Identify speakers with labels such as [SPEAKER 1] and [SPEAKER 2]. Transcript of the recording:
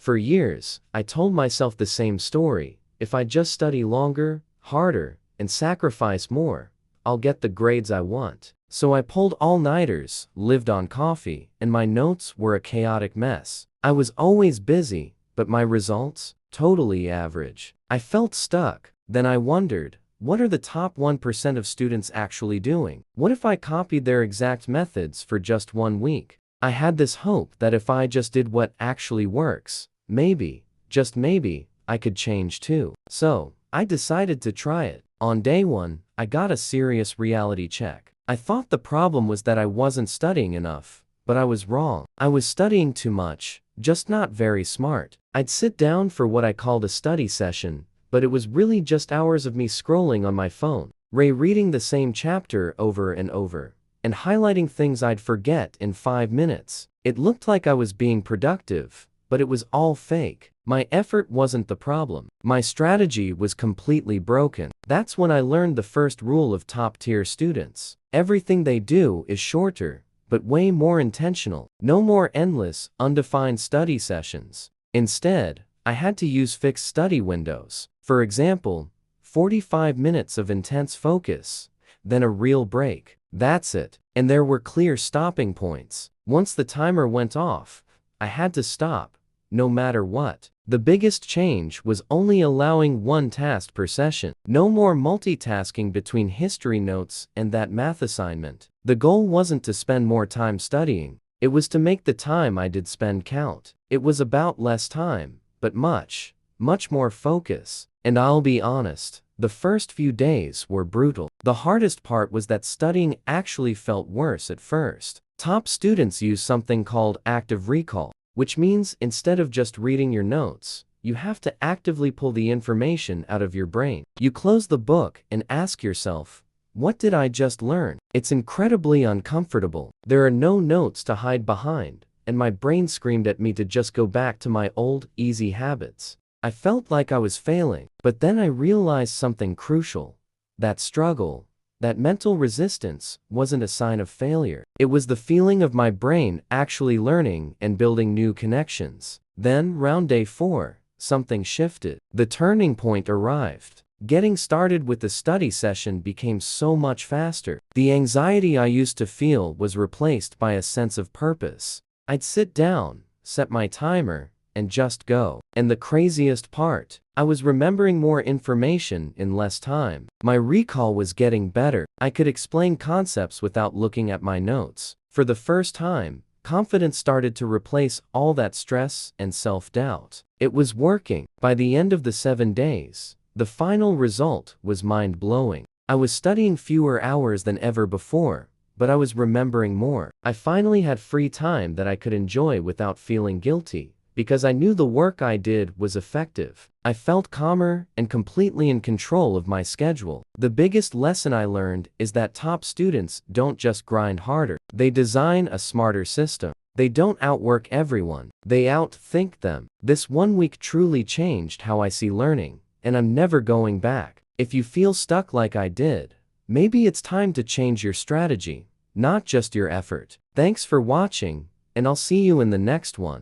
[SPEAKER 1] For years, I told myself the same story. If I just study longer, harder, and sacrifice more, I'll get the grades I want. So I pulled all-nighters, lived on coffee, and my notes were a chaotic mess. I was always busy, but my results? Totally average. I felt stuck. Then I wondered, what are the top 1% of students actually doing? What if I copied their exact methods for just 1 week? I had this hope that if I just did what actually works, maybe, just maybe, I could change too. So, I decided to try it. On day 1, I got a serious reality check. I thought the problem was that I wasn't studying enough, but I was wrong. I was studying too much, just not very smart. I'd sit down for what I called a study session, but it was really just hours of me scrolling on my phone, rereading the same chapter over and over, and highlighting things I'd forget in 5 minutes. It looked like I was being productive, but it was all fake. My effort wasn't the problem. My strategy was completely broken. That's when I learned the first rule of top-tier students. Everything they do is shorter, but way more intentional. No more endless, undefined study sessions. Instead, I had to use fixed study windows. For example, 45 minutes of intense focus, then a real break. That's it. And there were clear stopping points. Once the timer went off, I had to stop, no matter what. The biggest change was only allowing 1 task per session. No more multitasking between history notes and that math assignment. The goal wasn't to spend more time studying. It was to make the time I did spend count. It was about less time, but much more focus. And I'll be honest, the first few days were brutal. The hardest part was that studying actually felt worse at first. Top students use something called active recall, which means instead of just reading your notes, you have to actively pull the information out of your brain. You close the book and ask yourself, what did I just learn? It's incredibly uncomfortable. There are no notes to hide behind, and my brain screamed at me to just go back to my old, easy habits. I felt like I was failing, but then I realized something crucial. That struggle, that mental resistance, wasn't a sign of failure. It was the feeling of my brain actually learning and building new connections. Then, round day 4, something shifted. The turning point arrived. Getting started with the study session became so much faster. The anxiety I used to feel was replaced by a sense of purpose. I'd sit down, set my timer, and just go. And the craziest part, I was remembering more information in less time. My recall was getting better. I could explain concepts without looking at my notes. For the first time, confidence started to replace all that stress and self-doubt. It was working. By the end of the 7 days, the final result was mind-blowing. I was studying fewer hours than ever before, but I was remembering more. I finally had free time that I could enjoy without feeling guilty, because I knew the work I did was effective. I felt calmer and completely in control of my schedule. The biggest lesson I learned is that top students don't just grind harder. They design a smarter system. They don't outwork everyone. They outthink them. This 1 week truly changed how I see learning, and I'm never going back. If you feel stuck like I did, maybe it's time to change your strategy, not just your effort. Thanks for watching, and I'll see you in the next one.